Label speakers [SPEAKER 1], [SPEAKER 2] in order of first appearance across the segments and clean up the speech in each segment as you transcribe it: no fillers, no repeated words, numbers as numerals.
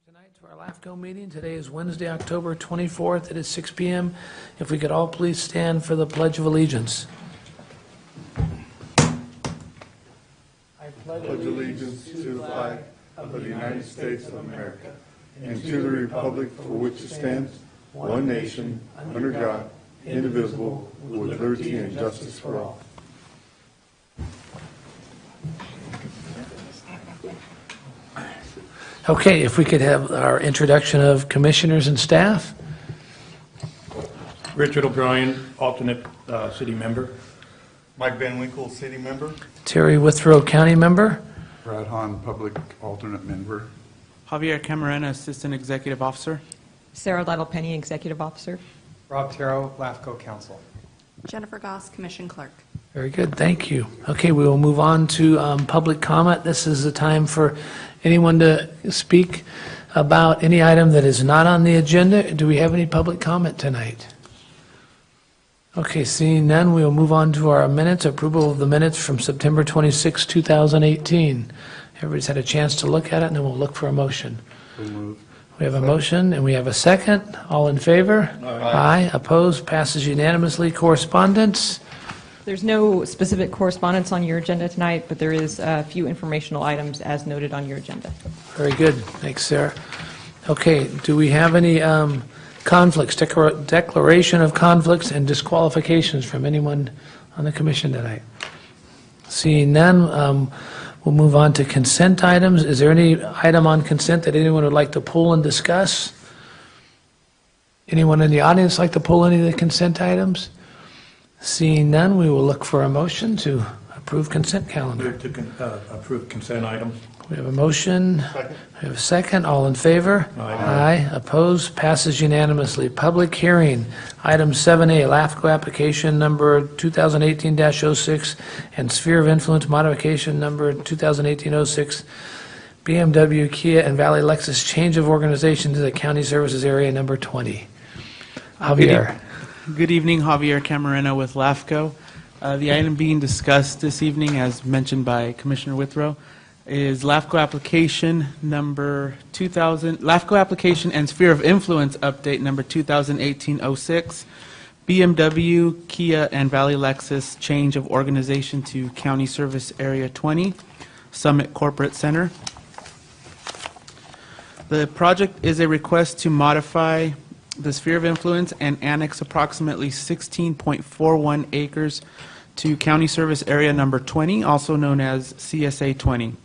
[SPEAKER 1] Tonight to our LAFCO meeting. Today is Wednesday, October 24th. It is 6 p.m. If we could all please stand for the Pledge of Allegiance. I
[SPEAKER 2] pledge allegiance to the flag of the United States of America and to the republic for which it stands, one nation, under God, indivisible, with liberty and justice for all.
[SPEAKER 1] Okay, if we could have our introduction of commissioners and staff.
[SPEAKER 3] Richard O'Brien, alternate city member.
[SPEAKER 2] Mike Van Winkle, city member.
[SPEAKER 1] Terry Withrow, county member.
[SPEAKER 4] Brad Hahn, public alternate member.
[SPEAKER 5] Javier Camarena, assistant executive officer.
[SPEAKER 6] Sarah Lytle-Penny, executive officer.
[SPEAKER 7] Rob Terrell, LAFCO counsel.
[SPEAKER 8] Jennifer Goss, commission clerk.
[SPEAKER 1] Very good, thank you. Okay, we will move on to public comment. This is the time for anyone to speak about any item that is not on the agenda. Do we have any public comment tonight? Okay, seeing none, we will move on to our minutes, approval of the minutes from September 26, 2018. Everybody's had a chance to look at it, and then we'll look for a motion. We have a motion, and we have a second. All in favor? Aye. Opposed? Passes unanimously. Correspondence?
[SPEAKER 6] There's no specific correspondence on your agenda tonight, but there is a few informational items as noted on your agenda.
[SPEAKER 1] Very good. Thanks, Sarah. Okay, do we have any conflicts, declaration of conflicts and disqualifications from anyone on the commission tonight? Seeing none, we'll move on to consent items. Is there any item on consent that anyone would like to pull and discuss? Anyone in the audience like to pull any of the consent items? Seeing none, we will look for a motion to approve consent calendar.
[SPEAKER 3] Move to approve consent items.
[SPEAKER 1] We have a motion.
[SPEAKER 2] Second.
[SPEAKER 1] We have a second. All in favor?
[SPEAKER 3] Aye.
[SPEAKER 1] Opposed? Passes unanimously. Public hearing. Item 7A, LAFCO application number 2018-06 and sphere of influence modification number 2018-06, BMW, Kia, and Valley Lexus change of organization to the county services area number 20. Javier.
[SPEAKER 5] Good evening, Javier Camarena with LAFCO. The item being discussed this evening, as mentioned by Commissioner Withrow, is LAFCO application number 2000, LAFCO application and sphere of influence update number 2018-06, BMW, Kia, and Valley Lexus change of organization to County Service Area 20, Summit Corporate Center. The project is a request to modify the sphere of influence and annex approximately 16.41 acres to County Service Area number 20, also known as CSA 20.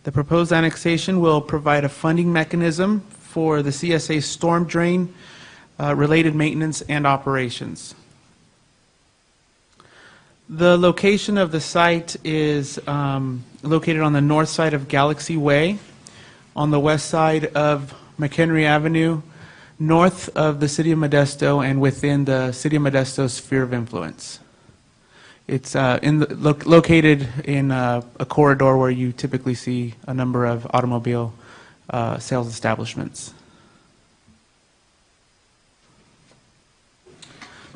[SPEAKER 5] The proposed annexation will provide a funding mechanism for the CSA storm drain related maintenance and operations. The location of the site is located on the north side of Galaxy Way, on the west side of McHenry Avenue, north of the City of Modesto, and within the City of Modesto sphere of influence. It's located in a corridor where you typically see a number of automobile sales establishments.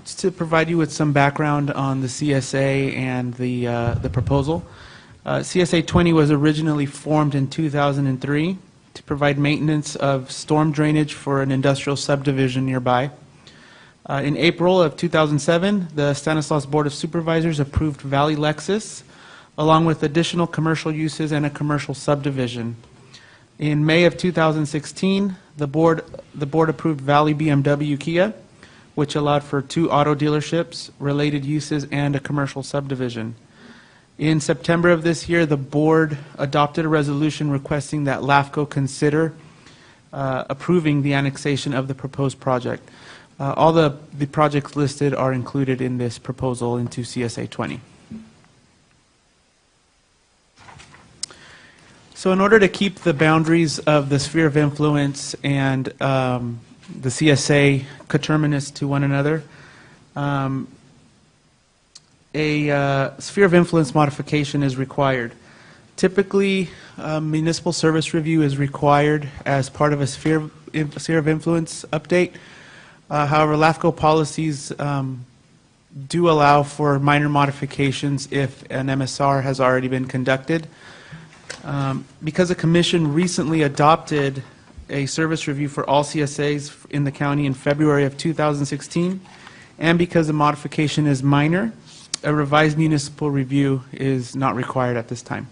[SPEAKER 5] Just to provide you with some background on the CSA and the proposal, CSA 20 was originally formed in 2003 to provide maintenance of storm drainage for an industrial subdivision nearby. In April of 2007, the Stanislaus Board of Supervisors approved Valley Lexus, along with additional commercial uses and a commercial subdivision. In May of 2016, the board approved Valley BMW Kia, which allowed for 2 auto dealerships, related uses, and a commercial subdivision. In September of this year, the board adopted a resolution requesting that LAFCO consider approving the annexation of the proposed project. All the projects listed are included in this proposal into CSA 20. So in order to keep the boundaries of the sphere of influence and the CSA coterminous to one another, a sphere of influence modification is required. Typically, municipal service review is required as part of a sphere of influence update. However, LAFCO policies do allow for minor modifications if an MSR has already been conducted. Because the Commission recently adopted a service review for all CSAs in the county in February of 2016, and because the modification is minor, a revised municipal review is not required at this time.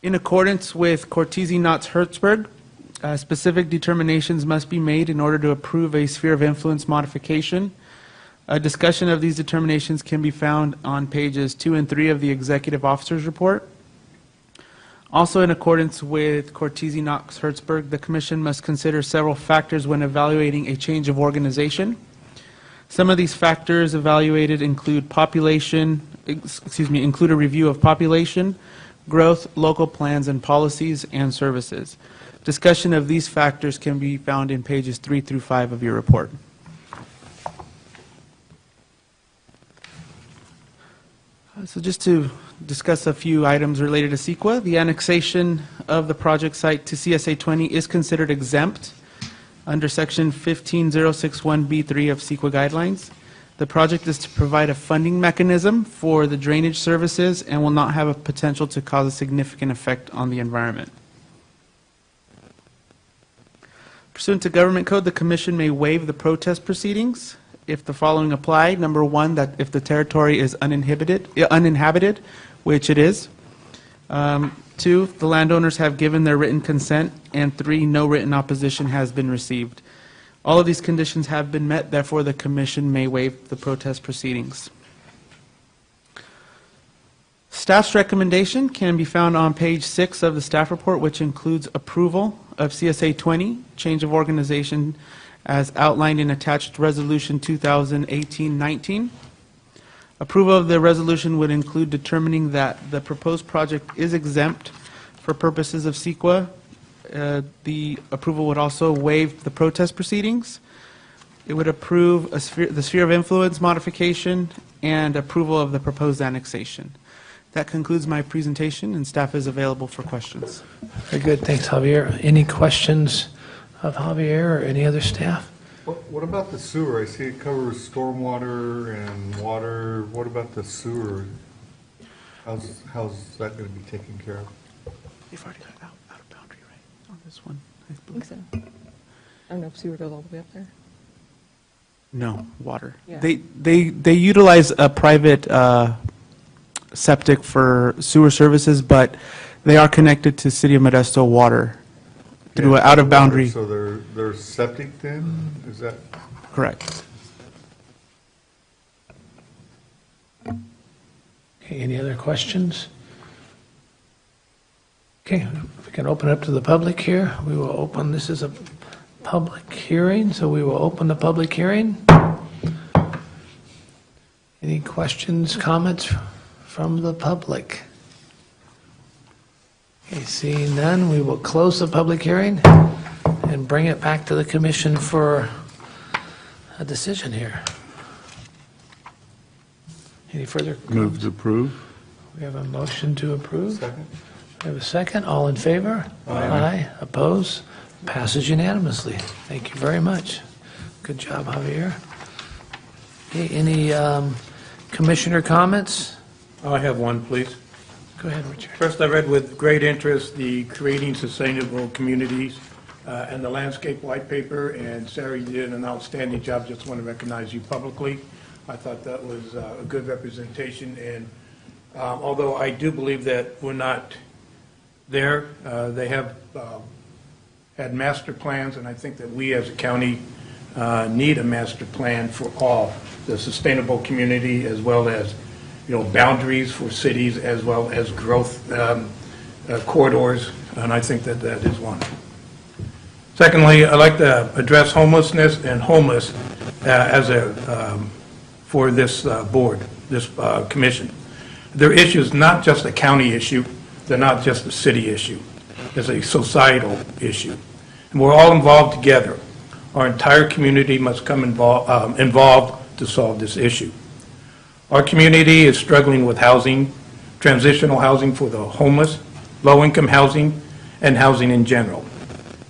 [SPEAKER 5] In accordance with Cortese-Knox-Hertzberg, specific determinations must be made in order to approve a sphere of influence modification. A discussion of these determinations can be found on pages 2 and 3 of the Executive Officer's Report. Also, in accordance with Cortese-Knox-Hertzberg, the Commission must consider several factors when evaluating a change of organization. Some of these factors evaluated include include a review of population, growth, local plans and policies, and services. Discussion of these factors can be found in pages 3 through 5 of your report. So just to discuss a few items related to CEQA, the annexation of the project site to CSA 20 is considered exempt under Section 15061B3 of CEQA guidelines. The project is to provide a funding mechanism for the drainage services and will not have a potential to cause a significant effect on the environment. Pursuant to Government Code, the Commission may waive the protest proceedings if the following apply. Number one, that if the territory is uninhabited, which it is. 2, the landowners have given their written consent. And 3, no written opposition has been received. All of these conditions have been met, therefore the Commission may waive the protest proceedings. Staff's recommendation can be found on page 6 of the staff report, which includes approval of CSA 20, change of organization as outlined in attached resolution 2018-19. Approval of the resolution would include determining that the proposed project is exempt for purposes of CEQA. The approval would also waive the protest proceedings. It would approve the sphere of influence modification and approval of the proposed annexation. That concludes my presentation, and staff is available for questions.
[SPEAKER 1] Very good. Thanks, Javier. Any questions of Javier or any other staff?
[SPEAKER 2] What about the sewer? I see it covers stormwater and water. What about the sewer? How's that going to be taken care of?
[SPEAKER 5] You've already got out of boundary, right, on this one?
[SPEAKER 6] I think so. I don't know if sewer goes all the way up there.
[SPEAKER 5] No, water.
[SPEAKER 6] Yeah.
[SPEAKER 5] They utilize a private septic for sewer services, but they are connected to City of Modesto water through out of boundary.
[SPEAKER 2] So they're septic then? Is that?
[SPEAKER 5] Correct.
[SPEAKER 1] Okay, any other questions? Okay, if we can open up to the public here, we will open, this is a public hearing, so we will open the public hearing. Any questions, comments from the public? Okay, seeing none, we will close the public hearing and bring it back to the commission for a decision here. Any further?
[SPEAKER 4] Move to approve.
[SPEAKER 1] We have a motion to approve.
[SPEAKER 2] Second.
[SPEAKER 1] We have a second. All in favor? Aye. Oppose? Passes unanimously. Thank you very much. Good job, Javier. Okay, any commissioner comments?
[SPEAKER 3] I have one, please.
[SPEAKER 1] Go ahead, Richard.
[SPEAKER 3] First, I read with great interest the Creating Sustainable Communities and the landscape white paper, and Sarah, you did an outstanding job. Just want to recognize you publicly. I thought that was a good representation, and although I do believe that we're not there, they have had master plans, and I think that we as a county need a master plan for all, the sustainable community as well as, boundaries for cities as well as growth corridors, and I think that that is one. Secondly, I'd like to address homelessness and homeless as for this board, this commission. Their issue is not just a county issue, they're not just a city issue. It's a societal issue. And we're all involved together. Our entire community must come involved to solve this issue. Our community is struggling with housing, transitional housing for the homeless, low-income housing, and housing in general.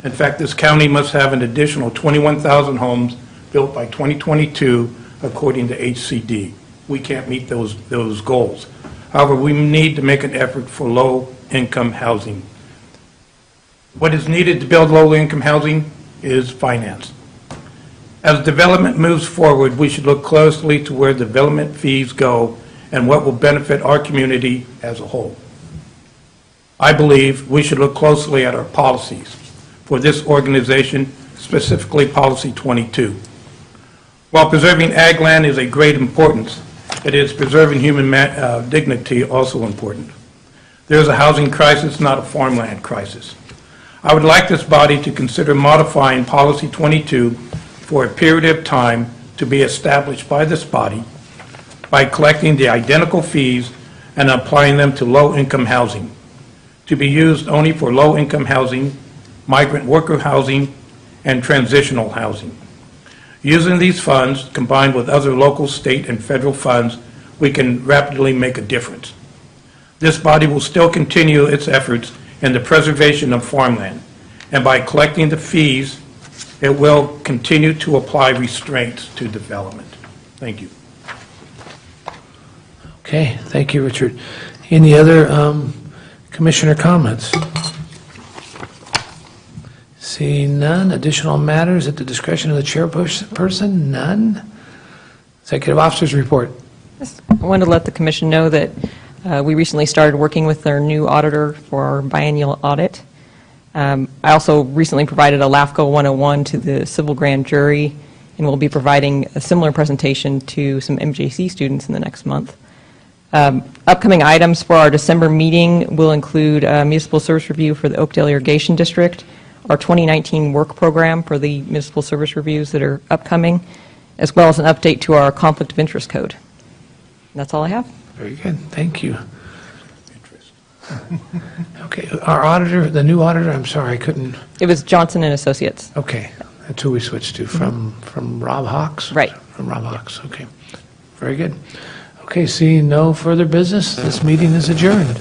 [SPEAKER 3] In fact, this county must have an additional 21,000 homes built by 2022, according to HCD. We can't meet those goals. However, we need to make an effort for low-income housing. What is needed to build low-income housing is finance. As development moves forward, we should look closely to where development fees go and what will benefit our community as a whole. I believe we should look closely at our policies for this organization, specifically Policy 22. While preserving ag land is a great importance, it is preserving human dignity also important. There is a housing crisis, not a farmland crisis. I would like this body to consider modifying Policy 22 for a period of time to be established by this body by collecting the identical fees and applying them to low-income housing, to be used only for low-income housing, migrant worker housing, and transitional housing. Using these funds, combined with other local, state, and federal funds, we can rapidly make a difference. This body will still continue its efforts in the preservation of farmland, and by collecting the fees, it will continue to apply restraints to development. Thank you.
[SPEAKER 1] Okay, thank you, Richard. Any other commissioner comments? Seeing none. Additional matters at the discretion of the chairperson? None. Executive officers report.
[SPEAKER 6] I wanted to let the commission know that we recently started working with our new auditor for our biennial audit. I also recently provided a LAFCO 101 to the civil grand jury, and we'll be providing a similar presentation to some MJC students in the next month. Upcoming items for our December meeting will include a municipal service review for the Oakdale Irrigation District, our 2019 work program for the municipal service reviews that are upcoming, as well as an update to our conflict of interest code. And that's all I have.
[SPEAKER 1] Very good, thank you. Okay, our auditor, the new auditor, I'm sorry, I couldn't,
[SPEAKER 6] It was Johnson and Associates.
[SPEAKER 1] okay, that's who we switched to, from Rob Hawks?
[SPEAKER 6] Right.
[SPEAKER 1] From Rob Hawks, okay. Very good. Okay, seeing no further business, this meeting is adjourned.